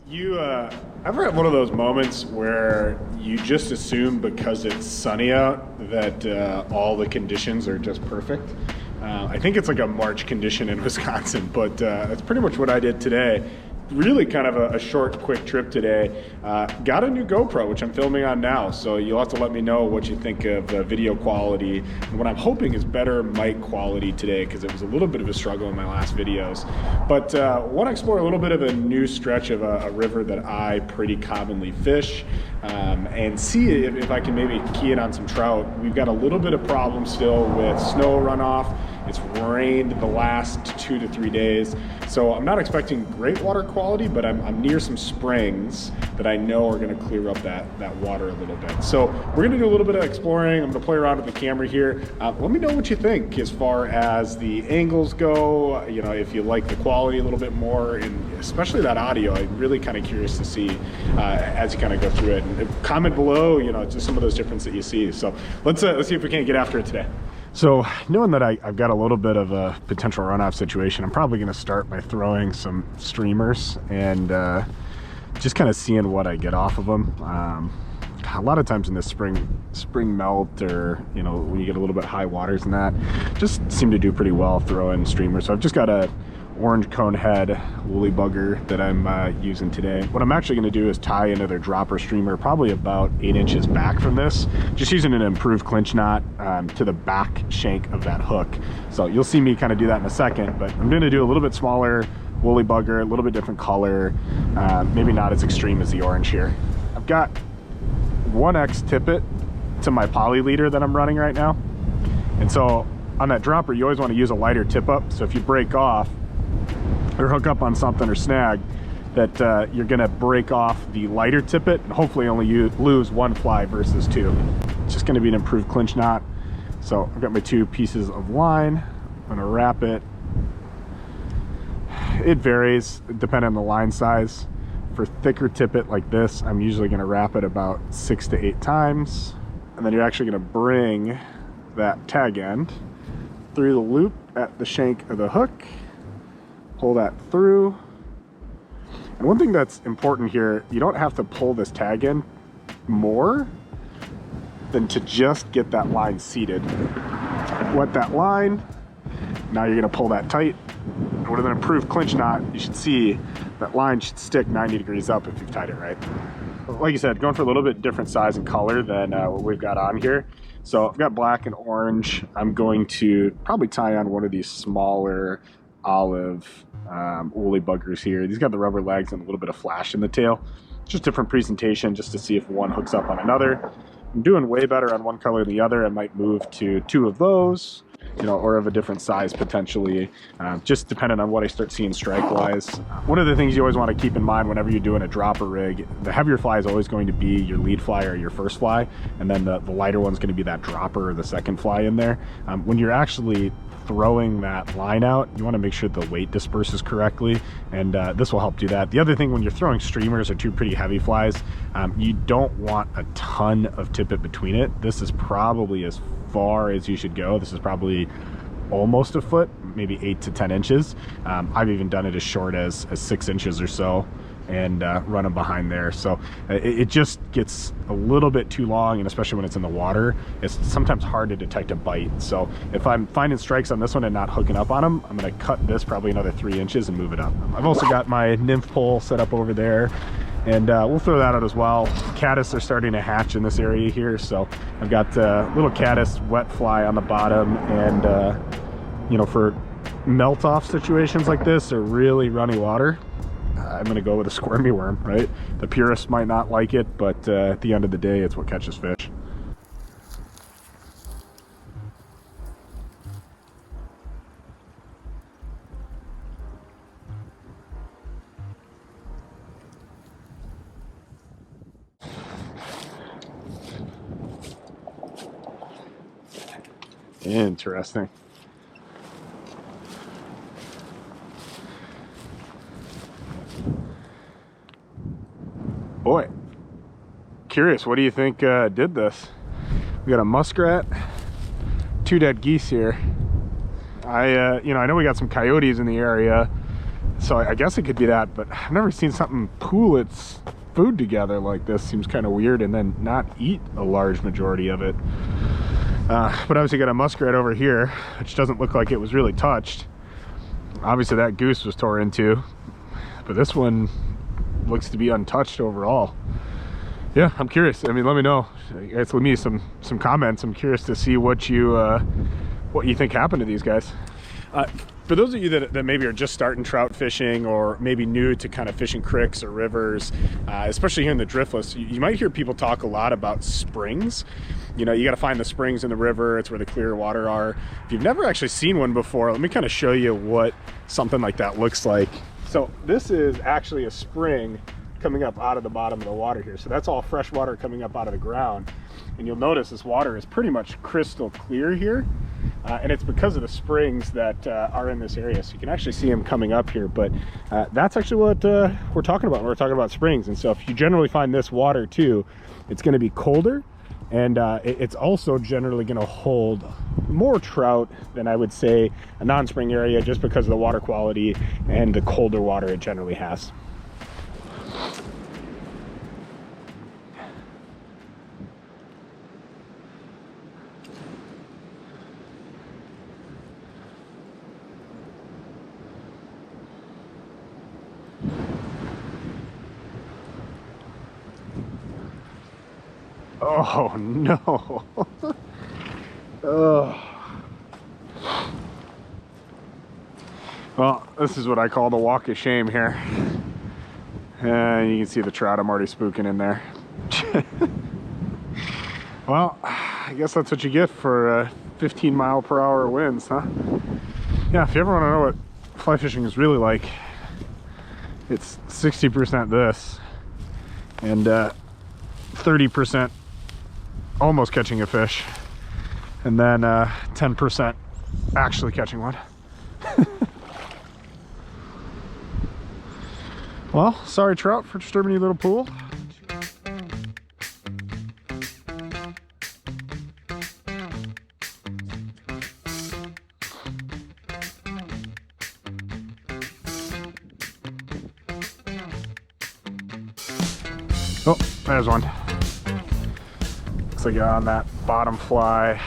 You ever have one of those moments where you just assume because it's sunny out that all the conditions are just perfect? I think it's like a March condition in Wisconsin, but that's pretty much what I did today. Really kind of a short, quick trip today. Got a new GoPro, which I'm filming on now, so you'll have to let me know what you think of the video quality. And what I'm hoping is better mic quality today, because it was a little bit of a struggle in my last videos. But want to explore a little bit of a new stretch of a river that I pretty commonly fish, and see if I can maybe key in on some trout. We've got a little bit of problem still with snow runoff. It's rained the last 2 to 3 days, so I'm not expecting great water quality, but I'm near some springs that I know are going to clear up that water a little bit. So we're going to do a little bit of exploring. I'm going to play around with the camera here. Let me know what you think as far as the angles go. You know, if you like the quality a little bit more, and especially that audio. I'm really kind of curious to see as you kind of go through it. And comment below, you know, just some of those differences that you see. So let's see if we can't get after it today. So knowing that I've got a little bit of a potential runoff situation, I'm probably going to start by throwing some streamers and just kind of seeing what I get off of them. A lot of times in this spring melt, or you know, when you get a little bit high waters and that, just seem to do pretty well throwing streamers. So I've just got a orange cone head woolly bugger that I'm using today. What I'm actually going to do is tie another dropper streamer probably about 8 inches back from this, just using an improved clinch knot to the back shank of that hook. So you'll see me kind of do that in a second, but I'm going to do a little bit smaller woolly bugger, a little bit different color, maybe not as extreme as the orange here. I've got 1X tippet to my poly leader that I'm running right now, and so on that dropper you always want to use a lighter tip up, so if you break off or hook up on something or snag, that you're gonna break off the lighter tippet and hopefully only lose 1 fly versus 2. It's just gonna be an improved clinch knot. So I've got my 2 pieces of line. I'm gonna wrap it. It varies depending on the line size. For thicker tippet like this, I'm usually gonna wrap it about 6 to 8 times. And then you're actually gonna bring that tag end through the loop at the shank of the hook. Pull that through. And one thing that's important here, you don't have to pull this tag in more than to just get that line seated. Wet that line. Now you're going to pull that tight. With an improved clinch knot, you should see that line should stick 90 degrees up if you've tied it right. Like you said, going for a little bit different size and color than what we've got on here. So I've got black and orange. I'm going to probably tie on one of these smaller olive woolly buggers here. These got the rubber legs and a little bit of flash in the tail. Just different presentation, just to see if one hooks up on another. I'm doing way better on one color than the other. I might move to 2 of those, you know, or of a different size potentially, just depending on what I start seeing strike wise. One of the things you always want to keep in mind whenever you're doing a dropper rig, the heavier fly is always going to be your lead fly or your first fly, and then the lighter one's going to be that dropper or the second fly in there. When you're actually throwing that line out, you want to make sure the weight disperses correctly, and this will help do that. The other thing, when you're throwing streamers or 2 pretty heavy flies, you don't want a ton of tippet between it. This is probably as far as you should go. This is probably almost a foot, maybe 8 to 10 inches. I've even done it as short as 6 inches or so, and run them behind there. So it just gets a little bit too long, and especially when it's in the water, it's sometimes hard to detect a bite. So if I'm finding strikes on this one and not hooking up on them, I'm going to cut this probably another 3 inches and move it up. I've also got my nymph pole set up over there, and we'll throw that out as well. Caddis are starting to hatch in this area here, so I've got little caddis wet fly on the bottom, and you know, for melt off situations like this or really runny water, I'm going to go with a squirmy worm, right? The purists might not like it, but at the end of the day, it's what catches fish. Interesting. Boy, curious, what do you think did this? We got a muskrat, 2 dead geese here. I know we got some coyotes in the area, So I guess it could be that, but I've never seen something pool its food together like this. Seems kind of weird, and then not eat a large majority of it. But obviously got a muskrat over here, which doesn't look like it was really touched. Obviously that goose was tore into, but this one looks to be untouched overall. Yeah, I'm curious. I mean, let me know. Guys, leave me some comments. I'm curious to see what you think happened to these guys. For those of you that maybe are just starting trout fishing, or maybe new to kind of fishing creeks or rivers, especially here in the Driftless, you might hear people talk a lot about springs. You know, you got to find the springs in the river. It's where the clear water are. If you've never actually seen one before, let me kind of show you what something like that looks like. So this is actually a spring coming up out of the bottom of the water here. So that's all fresh water coming up out of the ground. And you'll notice this water is pretty much crystal clear here. And it's because of the springs that are in this area. So you can actually see them coming up here. But that's actually what we're talking about when we're talking about springs. And so if you generally find this water too, it's going to be colder. And it's also generally going to hold more trout than I would say a non-spring area, just because of the water quality and the colder water it generally has. Oh no. Oh. Well, this is what I call the walk of shame here. And you can see the trout I'm already spooking in there. Well, I guess that's what you get for 15-mile-per-hour winds, huh? Yeah, if you ever want to know what fly fishing is really like, it's 60% this and 30% almost catching a fish, and then 10% actually catching one. Well, sorry trout for disturbing your little pool. Oh, there's one. Looks like on that bottom fly.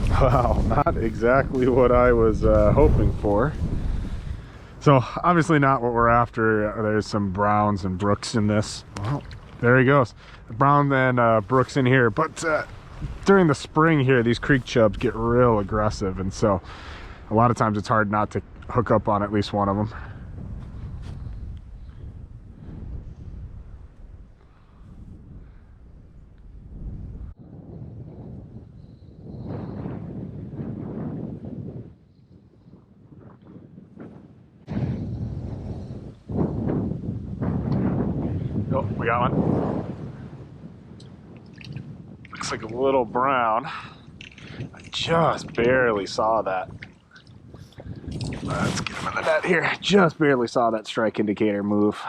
Wow, not exactly what I was hoping for. So obviously not what we're after. There's some browns and brooks in this. Well, there he goes. Brown and brooks in here. But during the spring here, these creek chubs get real aggressive, and so a lot of times it's hard not to hook up on at least one of them. Oh, we got one. Looks like a little brown. I just barely saw that. Let's get him in the net here. Just barely saw that strike indicator move.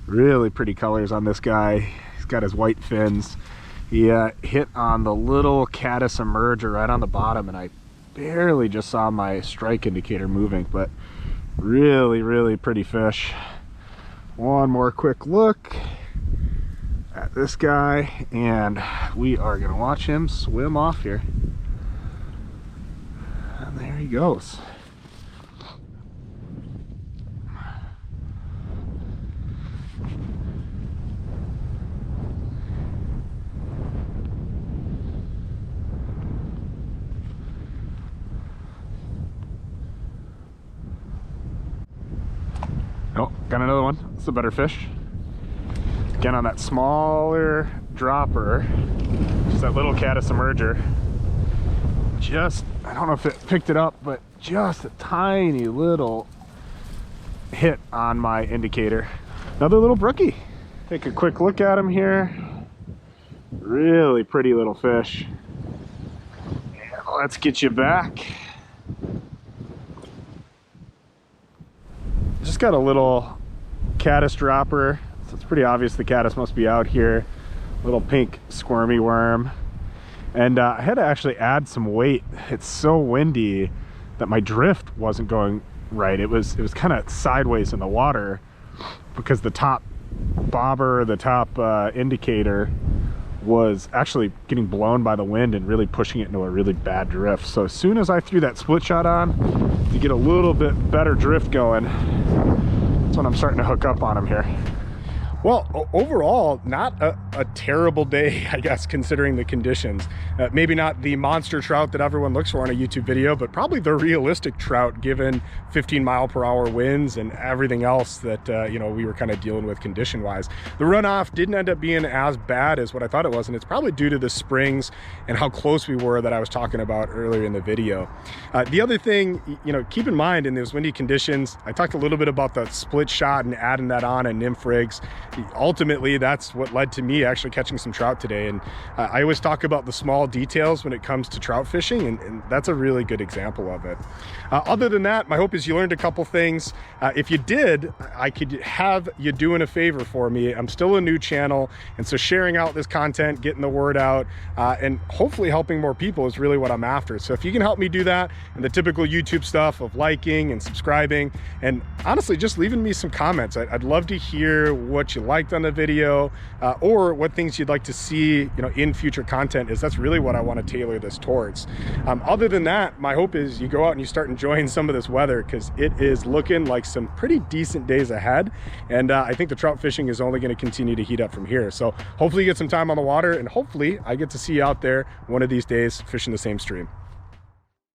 Really pretty colors on this guy. He's got his white fins. He hit on the little caddis emerger right on the bottom, and I barely just saw my strike indicator moving, but really pretty fish. One more quick look at this guy, and we are gonna watch him swim off here. And there he goes. Oh, got another one. It's a better fish. Again, on that smaller dropper, just that little caddis emerger. Just, I don't know if it picked it up, but just a tiny little hit on my indicator. Another little brookie. Take a quick look at him here. Really pretty little fish. And let's get you back. Just got a little caddis dropper, so it's pretty obvious the caddis must be out here. Little pink squirmy worm. And I had to actually add some weight. It's so windy that my drift wasn't going right. It was kind of sideways in the water because the top bobber, the top indicator was actually getting blown by the wind and really pushing it into a really bad drift. So as soon as I threw that split shot on to get a little bit better drift going, that's when I'm starting to hook up on him here. Well, overall, not a terrible day, I guess, considering the conditions. Maybe not the monster trout that everyone looks for in a YouTube video, but probably the realistic trout given 15-mile-per-hour winds and everything else that, you know, we were kind of dealing with condition-wise. The runoff didn't end up being as bad as what I thought it was, and it's probably due to the springs and how close we were that I was talking about earlier in the video. The other thing, you know, keep in mind in those windy conditions, I talked a little bit about the split shot and adding that on in nymph rigs. Ultimately, that's what led to me actually catching some trout today. And I always talk about the small details when it comes to trout fishing, and that's a really good example of it. Other than that, my hope is you learned a couple things. If you did, I could have you doing a favor for me. I'm still a new channel, and so sharing out this content, getting the word out, and hopefully helping more people is really what I'm after. So if you can help me do that, and the typical YouTube stuff of liking and subscribing, and honestly just leaving me some comments. I'd love to hear what you liked on the video, or what things you'd like to see, you know, in future content. That's really what I want to tailor this towards. Other than that, my hope is you go out and you start enjoying some of this weather, because it is looking like some pretty decent days ahead, and I think the trout fishing is only going to continue to heat up from here. So hopefully you get some time on the water, and hopefully I get to see you out there one of these days fishing the same stream.